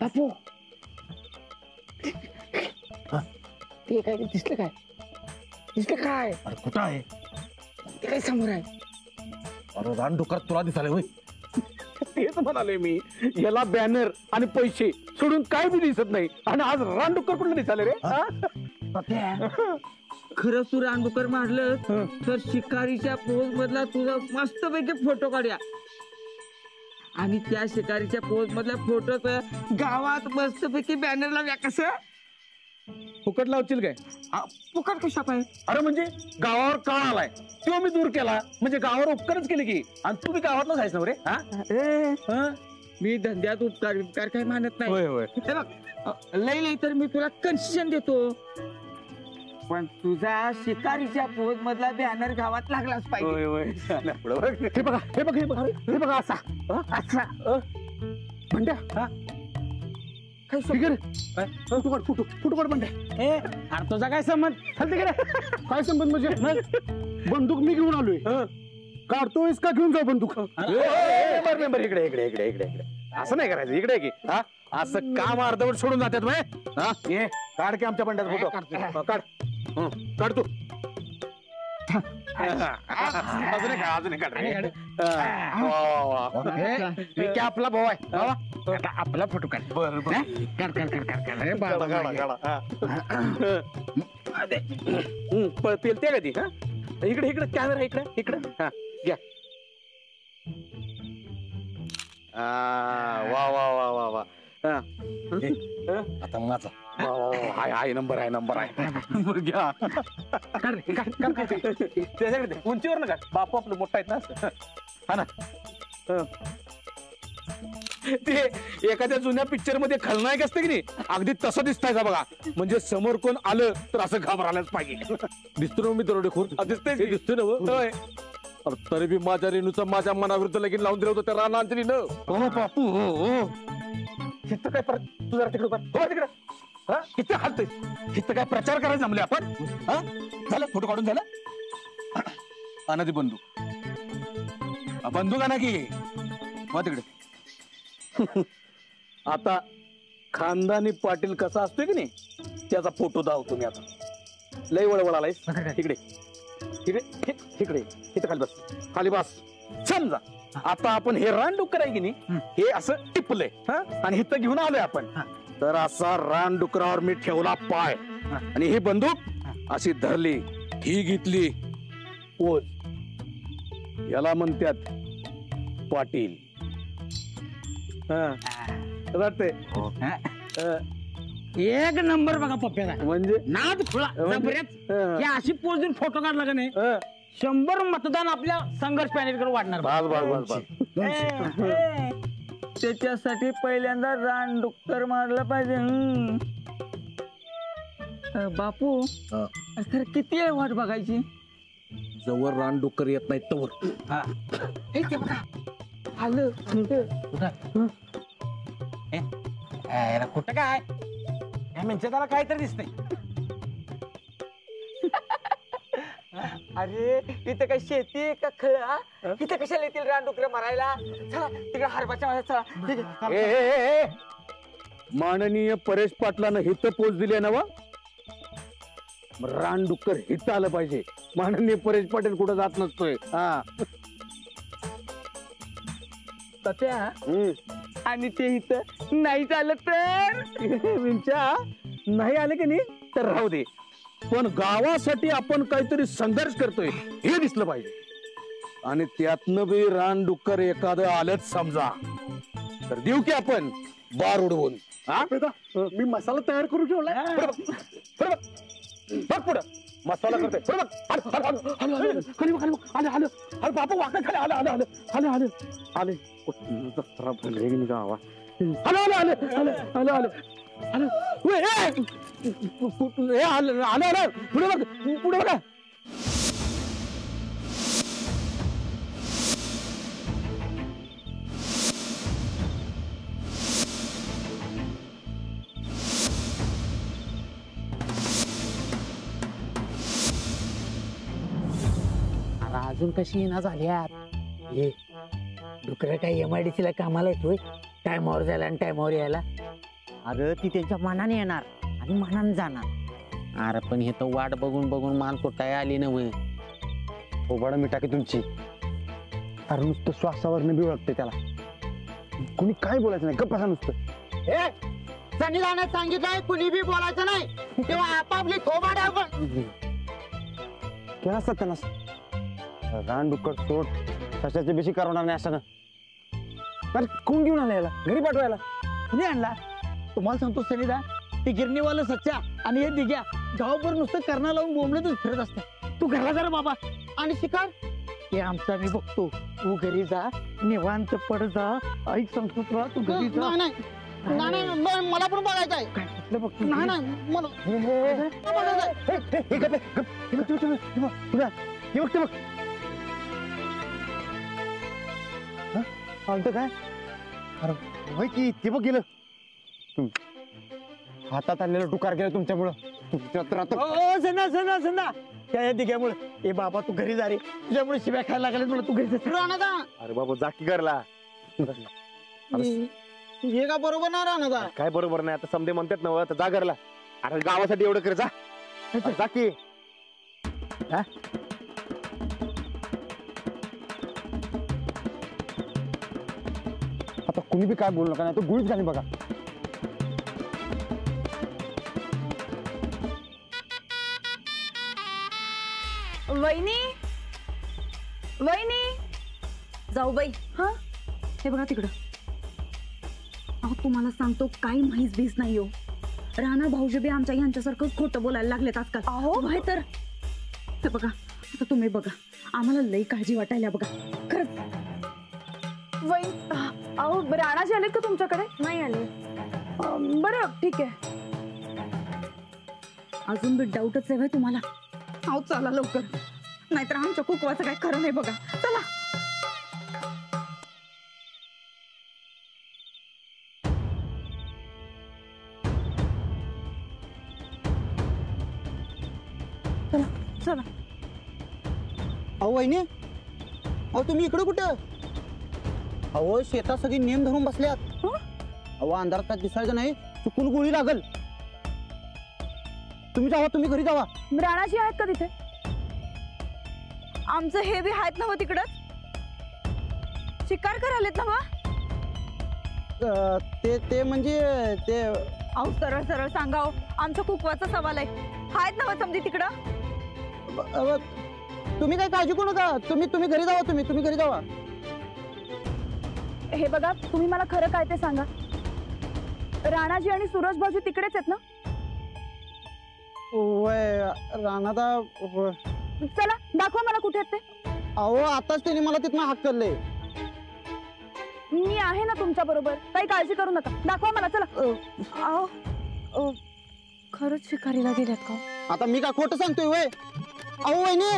बापू ते काय दिसलं काय काय अरे कुठं आहे ते काय समोर आहे अरे रानडुक्कर तुला दिसाले होय तेच म्हणाले मी याला बॅनर आणि पैसे सोडून काय बी दिसत नाही आणि आज रानडुक्कर कुठलं दिसाले रे खरं तू रानडुक्कर मारलं तर शिकारीच्या पोज मधला तुझा मस्तपैकी फोटो काढूया आणि त्या शिकारीच्या पोज मधल्या फोटो गावात मस्तपैकी बॅनर लावूया कसं फुकट लावशील काय फुकट कशा पाहिजे अरे म्हणजे गावावर काळ आलाय तो मी दूर केला म्हणजे गावावर उपकारच केले की आणि तू बी गावातलं जायच ना रे हा मी धंद्यात उपकार काही मानत नाही होय होय हे बघ लई तर मी तुला कन्सेशन देतो पण तुझा शिकारीच्या पोज मधला बॅनर गावात लागलाच पाहिजे होय होय हे बघा हे बघा हे बघा हे बघा असा असा म्हणत्या हा काय फोटो काढ फोटो काढ म्हणते अरे तुझा काय संबंध चालते गेला काय संबंध म्हणजे बंदूक मी घेऊन आलोय काढतोयस का घेऊन जाऊ बंदूक मेंबर इकडे इकडे इकडे इकडे इकडे असं नाही करायचं इकडे की हा असं काम अर्धवट सोडून जातात भाई हा ये काढ की आमच्या बंड्याचा फोटो काढ काढ तू अजून एक अजून एक मी काय आपला भाऊ आहे आपला फोटो काढ बरं पेलते का ती हा इकडे इकडे कॅमेरा इकडे इकडे हा घ्या वा वा वा वा वा आता माझा आहे नंबर आहे नंबर आहे घ्या त्याच्याकडे उंचीवर नका बापू आपलं मोठा आहेत ना हा ना ते एखाद्या जुन्या पिक्चर मध्ये खलनायक असते की नाही अगदी तसं दिसतायचा बघा म्हणजे समोर कोण आलं तर असं घाबरायलाच पाहिजे दिसतो ना मी दरोडेखोर दिसतंय दिसतोय ना तरी बी माझ्या रेणूचं माझ्या मनाविरुद्ध लगीन लावून दिलं होतं त्या रानांजलीनं हो बापू हो हो हिथं काय परत तू जरा तिकडे हो तिकडे हा किती हालतोय हिथं काय प्रचार करायला जमले आपण हा झालं फोटो काढून झालं अनादी बंदूक बंदूक आणा की हो तिकडे आता खानदानी पाटील कसा असतोय की नाही त्याचा फोटो दावतो मी आता लय वळवळ आलायस इकडे इकडे इकडे इथं खाली बस खाली बस समजा आता आपण हे रानडुक्कर आहे की नाही हे असं टिपलंय आणि इथं घेऊन आलोय आपण तर असा रानडुकरावर मी ठेवला पाय आणि ही बंदूक अशी धरली ही घेतली पोज याला म्हणतात पाटील वाटते एक नंबर बघा पप्प्याला म्हणजे नाद खुळा हे अशी पोच देऊन फोटो काढला का नाही 100 मतदान आपल्या संघर्ष पॅनेलकडे वाढणार त्याच्यासाठी पहिल्यांदा रानडुक्कर मारलं पाहिजे बापू तर किती आहे वाट बघायची जवळ रानडुक्कर येत नाही तवर आलं कुठं काय म्हणजे त्याला काहीतरी दिसतंय अरे इथं काय शेती आहे का खळ इथं कशाला येतील रानडुक्कर मारायला चला तिकडे हरबाच्या माझ्या चला माननीय परेश पाटलानं हिथं पोच दिली ना वा रानडुक्कर हिथं आलं पाहिजे माननीय परेश पाटील कुठं जात नसतोय हा तात्या आणि ते इथं नाही चालत तर विंच्या नाही आले की नाही तर राहू दे पण गावासाठी आपण काहीतरी संघर्ष करतोय हे दिसलं पाहिजे आणि त्यातनं बी रानडुक्कर एखादं आलंच समजा तर देऊ की आपण बार उडवून हा मी मसाला तयार करून ठेवलाय बघ पुढं मसाला करतोय अरे बापा वाकड खाली आलं आलं आलं आलं आलं आले गावा आलं आलं आलं आलं आलं आलं आलं आलं पुढे बघ पुढे बघा अजून कशी येणार झाल्यात हे डुकरं काय MIDC ला कामाला येतोय टायमावर जायला आणि टायमावर यायला अगं ती त्यांच्या मनाने येणार आणि मनाने जाणार. अरे पण हे तर वाट बघून बघून मान तुटाय आली नव्हे. थोबाडा मी टाके तुमची. अरे नुसतं श्वासावरनं बी ओळखते त्याला. कुणी काय बोलायचं नाही, गप्प बसा नुसतं. संविधानात सांगितलंय कुणी बी बोलायचं नाही तेव्हा आपापली थोबाड आपण. केला असतात त्यांना रानडुक्कर सोड, कशाची बेशी करवणार नाही असं ना. अरे कोण घेऊन आला याला घरी पाठवायला? कुणी आणला? तुम्हाला सांगतो सनिदा, ते गिरणीवाला सच्चा आणि हे दिग्या गावभर नुसतं करणा लावून बोंबलतच फिरत असतात. तू घरला जा रे बाबा आणि शिकार हे आमचा मी बघतो. तू घरी जा, निवांत पड जा. ऐक सांगतो तुला, तू घरी जा. मला पण बघायचं आहे. काय कुठलं बघतो? नाही मला चालतं काय? अरे होय की ते बघ गेलं. हातात आलेलं डुकार गेलं तुमच्यामुळं. तुमच्या तर आता सना त्या दिग्यामुळे. ए बाबा तू घरी जा रे, तुझ्यामुळे शिव्या खायला लागले मला. तू घरी जा. अरे बाबा जाकी करला. हे का बरोबर ना राहणार? काय बरोबर नाही, आता समजे म्हणतात ना आता जा घरला. अरे गावासाठी एवढं कर, जा जा की. आता कुणी बी काय बोलू नका, नाही तो गुळीच घाली बघा. वहिनी वहिनी जाऊबाई. हा हे बघा तिकडं. अहो तुम्हाला सांगतो काही माहीत बीस नाही हो. राणा भाऊजी बी आमच्या ह्यांच्यासारखं खोटं बोलायला लागलेत आजकाल. अहो भाई तर हे बघा, आता तुम्ही बघा, आम्हाला लई काळजी वाटायला बघा खरंच. अहो राणाजी आलेत का तुमच्याकडे? नाही आले. बरं ठीक आहे. अजून बी डाऊटच आहे भाई तुम्हाला? अहो चला लवकर, नाहीतर आमच्या कुकवाचं काय खरं नाही बघा. चला. चला. अहो वहिनी, अहो तुम्ही इकडे कुठं? अहो शेतात सगळी नेम धरून बसल्यात. अहो अंधारात काय दिसायचं नाही, चुकून गोळी लागल. तुम्ही जावा, तुम्ही घरी जावा. राणाजी आहेत का तिथे? आमचं हे बी आहेत ना हो तिकडच. शिकार करायलेत ना वा? ते म्हणजे ते. अहो सरळ सरळ सांगा हो, आमच्या कुकवाचा सवाल आहे. आहेत ना वा समजी तिकडं? तुम्ही काय काळजी करू नका. तुम्ही घरी जावा. तुम्ही घरी जावा. हे बघा, तुम्ही मला खरं काय ते सांगा. राणाजी आणि सूरज भाऊजी तिकडेच आहेत ना? वय राणादा. चला दाखवा मला कुठे आहेत ते. अहो आताच त्यांनी मला तिथनं हाकललंय. मी आहे ना तुमच्या बरोबर, काही काळजी करू नका. दाखवा मला, चला. अहो खरंच शिकारीला गेल्यात का? आता मी का खोटं सांगतोय वय? अहो वहिनी,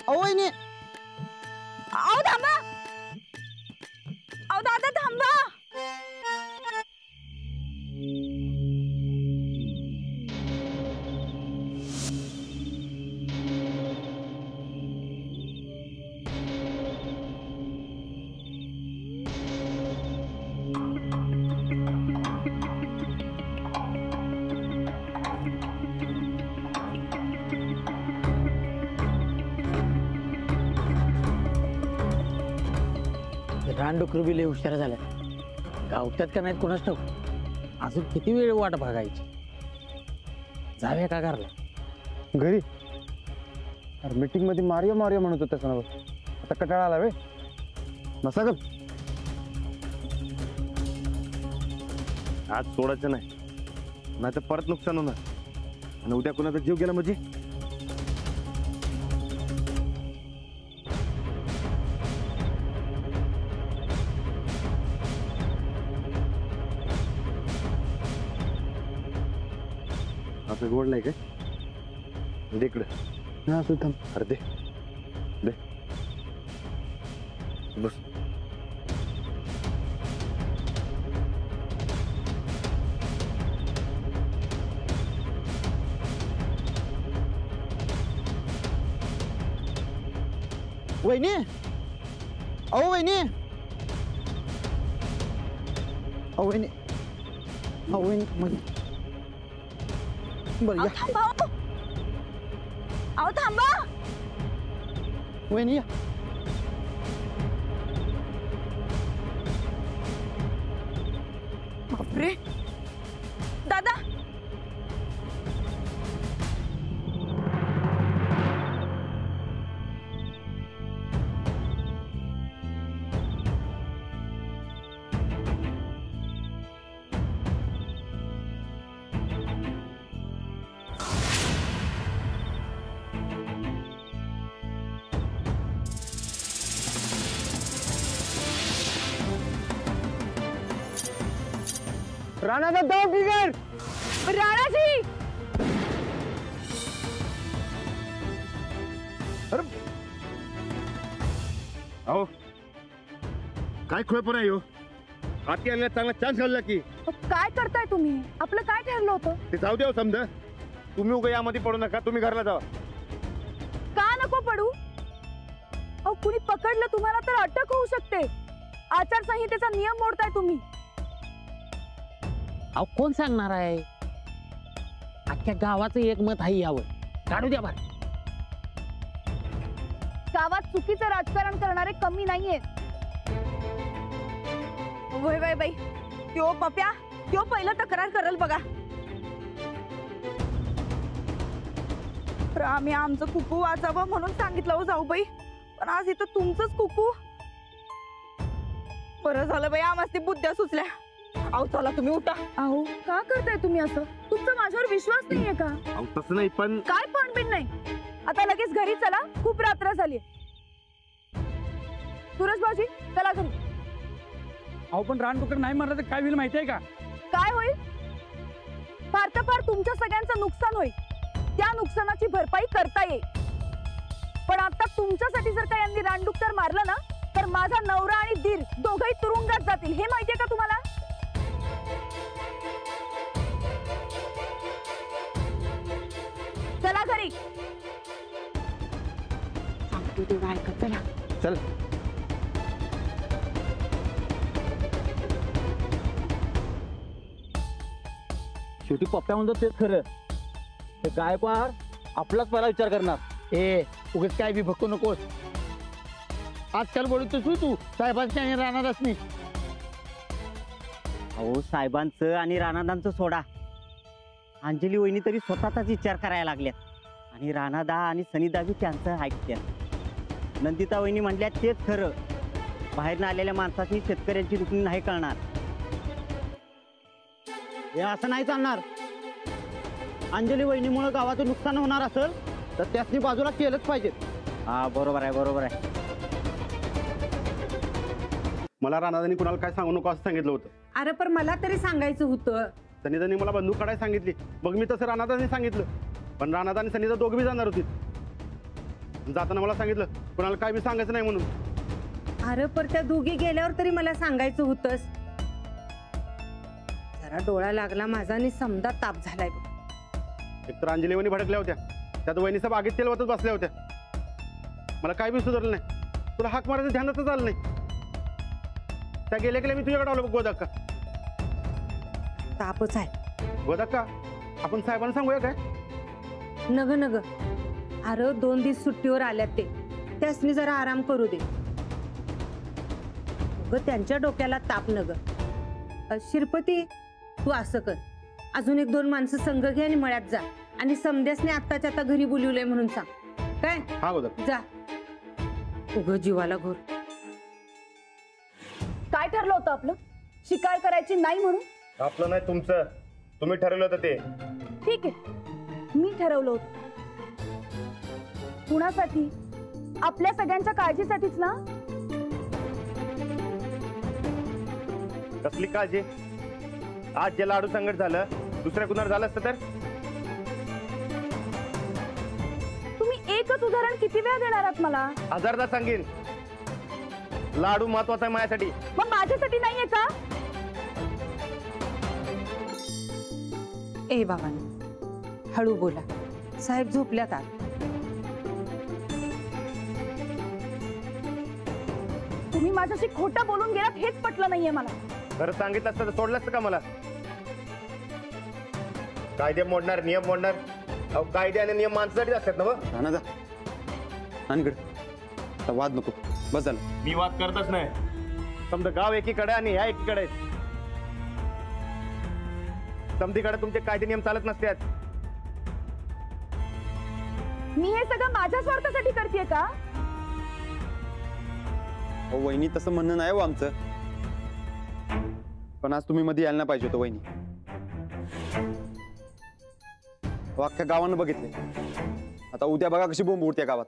अहो वहिनी. अहो थांबा. अहो दादा थांबा. रानडुकरू बी लय हुशार झाल्या. गावत्यात का नाहीत कोणाच ठाऊक. अजून किती वेळ वाट बघायची. जाऊया का घरला? घरी? अरे मीटिंग मध्ये मारिया मारिया म्हणत होता त्याचं नाव. आता कटाळा आला वे. नसा ग आज सोडायचं नाही, नाही तर परत नुकसान होणार. आणि उद्या कोणाचा जीव गेला म्हणजे आपलं गोडलाय काय? दे इकडं. हा सुद्धा. अरे दे दे बस. वहिनी, अहो वहिनी, अहो वहिनी. वहिनी मग बरं अहो, या थांबा हो. अहो थांबा. वहिनी या बापरे दादा. राणाचा धाव बिघड. राणाजी. अहो काय खोळपण आहे हो. हाती आलेला चांगला चान्स घालला की. काय करताय तुम्ही? आपलं काय ठरलं होतं? ते जाऊ द्या समजा. तुम्ही उगा यामध्ये पडू नका. तुम्ही घरला जावा. का नको पडू? अहो कुणी पकडलं तुम्हाला तर अटक होऊ शकते. आचारसंहितेचा नियम मोडताय तुम्ही. अहो कोण सांगणार आहे? अख्ख्या गावाचं एक मत आहे यावर. काढू द्या बाहेर. गावात चुकीचं राजकारण करणारे कमी नाहीये. वय वय बाई, त्यो पप्या त्यो पहिलं तक्रार करल बघा. आम्ही आमचं कुकू वाचावं म्हणून सांगितलं हो जाऊ बाई, पण आज इथं तुमचंच कुकू. बरं झालं बाई आम्हाला बुद्ध्या सुचल्या. अहो चला तुम्ही उठा. अहो का करताय तुम्ही असं? तुमचा माझ्यावर विश्वास नाहीये का? अहो तसं नाही पण काय पण बिन नाही. आता लगेच घरी चला, खूप रात्र झाली. सुरेश भाऊजी चला घरी. अहो पण रानडुक्कर नाही मारलं तर काय होईल माहिती आहे का? काय होईल? फार तर फार तुमच्या सगळ्यांचं नुकसान होईल. त्या नुकसानाची भरपाई करता येईल. पण आता तुमच्यासाठी जर का यांनी रानडुक्कर मारलं ना तर माझा नवरा आणि दीर दोघही तुरुंगात जातील. हे माहितीये का तुम्हाला? चला घरी. सांगतो तेव्हा ऐकत चला. चल. शेवटी पप्प्या म्हणतो तेच खरं. ते गायकवाड आपलाच पहिला विचार करणार. ए उगाच काय बी भक्कू नकोस. आजकाल बोलतोस तू साहेबांच्या आणि राहणारच नाही. अहो साहेबांचं आणि राणादांचं सोडा. अंजली वहिनी तरी स्वतःचाच विचार करायला लागल्यात आणि राणादा आणि सनीदा बी त्यांचं ऐकत्यात. नंदिता वहिनी म्हणल्या तेच खरं. बाहेरनं आलेल्या माणसाची शेतकऱ्यांची दुखणी नाही कळणार. हे असं नाही चालणार. अंजली वहिनीमुळे गावाचं नुकसान होणार असेल तर त्यासनी बाजूला केलंच पाहिजे. हा बरोबर आहे बरोबर आहे. मला राणादानी कुणाला काय सांगू नको असं सांगितलं होतं. अरे पण मला तरी सांगायचं होतं. सनीदानी मला बंदूक काढायला सांगितली. मग मी तसं राणादानी सांगितलं. पण राणादा आणि सनीदा दोघं बी जाणार होती. जाताना मला सांगितलं कुणाला काय बी सांगायचं नाही म्हणून. अरे पण त्या दोघी गेल्यावर तरी मला सांगायचं होतंस. जरा डोळा लागला माझा आणि समजा ताप झालाय बघ. एकतर अंजली वहिनी भडकल्या होत्या. त्यात वहिनीचा बागेत तेल वतच बसल्या होत्या. मला काय बी सुधारलं नाही. तुला हाक मारायचं ध्यानातच आलं नाही. त्या गेल्या गेल्या मी तुझ्याकडे आलो बघ. गोदाक्का तापच आहे. गोदाक्का आपण साहेबांना सांगूया काय? नग नग. अरे 2 दिवस सुट्टीवर आल्यात ते. त्यासनी जरा आराम करू दे. उग त्यांच्या डोक्याला ताप नग. शिरपती तू असं कर. अजून 1-2 माणसं संघ घे आणि मळ्यात जा आणि समद्यासने आत्ताच्या आता घरी बोलवलंय म्हणून सांग. काय? हा गोदाक्का जा. उग जीवाला घोर. काय ठरलं होतं आपलं? शिकार करायची नाही म्हणून? आपलं नाही तुमचं. तुम्ही ठरवलं होतं ते. ठीक आहे, मी ठरवलं होतं. कुणासाठी? आपल्या सगळ्यांच्या काळजीसाठीच ना. कसली काळजी? आज जे लाडू संकट झालं दुसऱ्या कुणाला झालं असतं तर? तुम्ही एकच उदाहरण किती वेळा देणार आहात मला? 1000दा सांगेन. लाडू महत्वाचा आहे माझ्यासाठी. मग माझ्यासाठी नाहीये का? ए बाबांनो हळू बोला. साहेब झोपल्यात आत. तुम्ही माझ्याशी खोटं बोलून गेलात हेच पटलं नाहीये मला. खरं सांगितलं असतं तर सोडलं असतं का मला? कायदे मोडणार, नियम मोडणार. अहो कायदे आणि नियम माणसासाठीच असतात ना. राणा जा आणि इकडे वाद नको, बस झालं. मी वाद करतच नाही. समजा गाव एकीकडे आणि ह्या एकीकडे आहेत. समधीकडे तुमचे कायदे नियम चालत नसतात. मी हे सगळं माझ्या स्वार्थासाठी करतेय का? वहिनी तसं म्हणणं नाही हो आमचं, पण आज तुम्ही मध्ये यायला नाही पाहिजे होतं वहिनी. अख्ख्या गावानं बघितले, आता उद्या बघा कशी बोंब उडते गावात.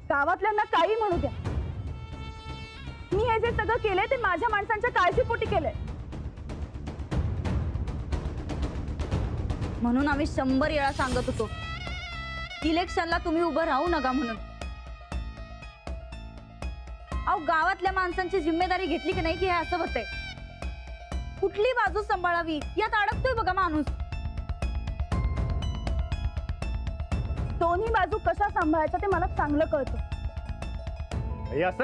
गावातल्यांना काही म्हणू द्या, मी हे जे सगळं केलंय ते माझ्या माणसांच्या काळजीपोटी केलंय. म्हणून आम्ही 100 वेळा सांगत होतो इलेक्शनला तुम्ही उभं राहू नका म्हणून. अहो गावातल्या माणसांची जिम्मेदारी घेतली की नाही की हे असं होतंय. कुठली बाजू सांभाळावी यात अडकतोय बघा माणूस. दोन्ही बाजू कशा सांभाळायच्या ते मला चांगलं कळतं. हे असं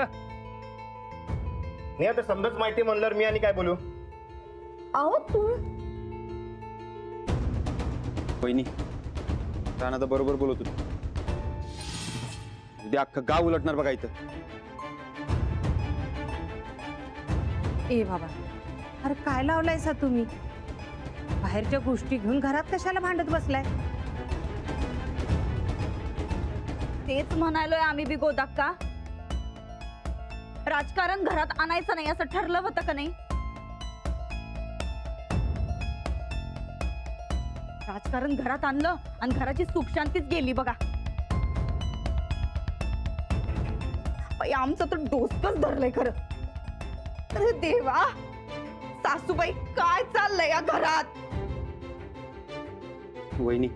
नाही, आता समजाच माहिती म्हणल्यावर मी आणि काय बोलू. अहो तुम्ही वहिनी राणा तर बरोबर बोलत होती. उद्या अख्खं गाव उलटणार बघा इथं. ए बाबा, अरे काय लावलायसा तुम्ही? बाहेरच्या गोष्टी घेऊन घरात कशाला भांडत बसलाय? तेच म्हणालोय आम्ही बी गोदाक्का. राजकारण घरात आणायचं नाही असं ठरलं होतं का नाही? राजकारण घरात आणलं आणि घराची सुख शांतीच गेली बघा. आमचं तर डोसकच धरलंय खरं. अरे देवा, सासूबाई काय चाललंय या घरात? वहिनी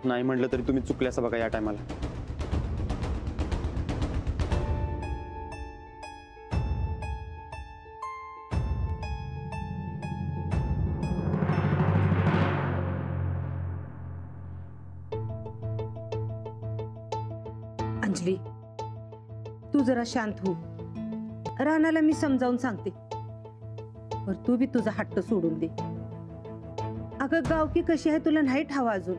नाही म्हटलं तरी तुम्ही चुकल्यास बघा या टायमाला. अंजली, तू जरा शांत हो. राणाला मी समजावून सांगते, पर तू बी तुझा हट्ट सोडून दे. अगं गावकी कशी आहे तुला नाही ठावा अजून.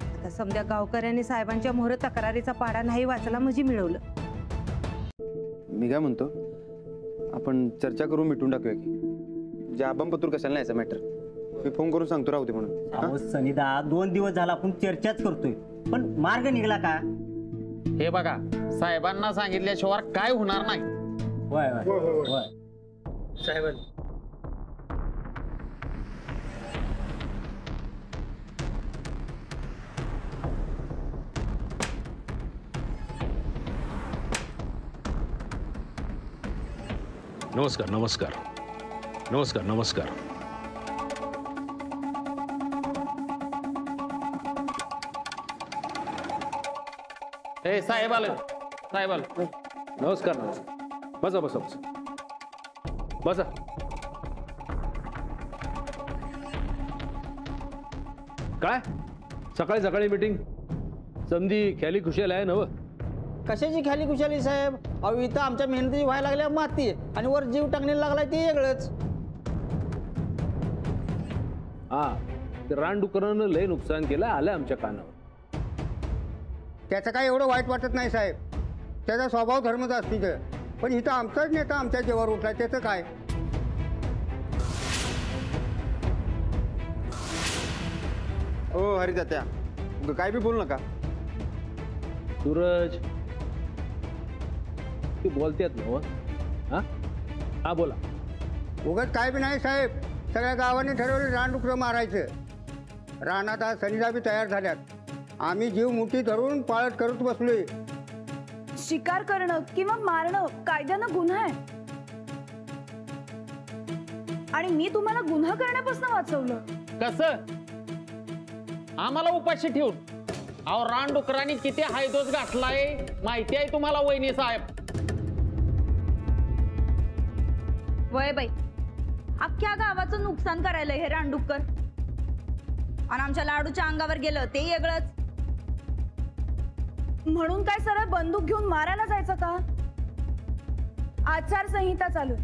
आता समजा गावकऱ्यांनी साहेबांच्या मोहर तक्रारीचा पाडा नाही वाचला म्हणजे मिळवलं. मी काय म्हणतो, आपण चर्चा करून मिटून टाकूया की जे आबंपतूर कशाला नाही मॅटर. मी फोन करून सांगतो राहू दे म्हणून. अहो सनिदा, 2 दिवस झाला आपण चर्चाच करतोय, पण मार्ग निघाला का? हे बघा, साहेबांना सांगितल्याशिवाय काय होणार नाही. साहेब नमस्कार नमस्कार नमस्कार नमस्कार. हे साहेब आलं, साहेब आलं. नमस्कार नमस्कार. बसा बसा बसा बसा. काय सकाळी सकाळी मीटिंग? समधी ख्याली खुशाल आहे ना? कशाची खाली खुशाली साहेब? अहो इथं आमच्या मेहनती व्हायला लागल्या माती आणि वर जीव टाकण्याला लागलाय ते वेगळंच. हा, ते रानडुकरानं लय नुकसान केलं, आलं आमच्या कानावर. त्याचं काय एवढं वाईट वाटत नाही साहेब, त्याचा स्वभाव धर्मच असतील. पण इथं आमचाच नेता आमच्या जीवावर उठलाय, त्याचं काय? हो हरितात्या, काय बी बोलू नका. सूरज ते बोलतेत ना? हा हा बोला. उगाच काय बी नाही साहेब, सगळ्या गावाने ठरवलं रानडुकरं मारायचं. रानात आज सनिधा बी तयार झाल्यात. आम्ही जीव मुठी धरून पाळत करत बसलोय. शिकार करणं किंवा मारणं कायद्यानं गुन्हा आहे आणि मी तुम्हाला गुन्हा करण्यापासून वाचवलं. कसं? आम्हाला उपाशी ठेवून? अहो रानडुकरांनी किती हायदोस घातलाय माहिती आहे तुम्हाला वहिनी साहेब? वय बाई, अख्ख्या गावाचं नुकसान करायला हे रानडुक्कर आणि आमच्या लाडूच्या अंगावर गेलं ते वेगळंच. म्हणून काय सरळ बंदूक घेऊन मारायला जायचं का? आचारसंहिता चालू,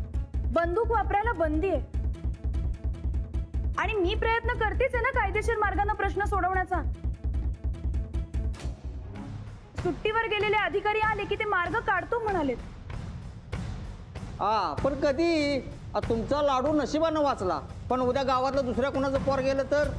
बंदूक वापरायला बंदी आहे. आणि मी प्रयत्न करतेच आहे ना कायदेशीर मार्गाने प्रश्न सोडवण्याचा. सुट्टीवर गेलेले अधिकारी आले की ते मार्ग काढतो म्हणालेत. हा पण कधी तुमचा लाडू नशिबानं वाचला, पण उद्या गावातलं दुसऱ्या कोणाचं पोर गेलं तर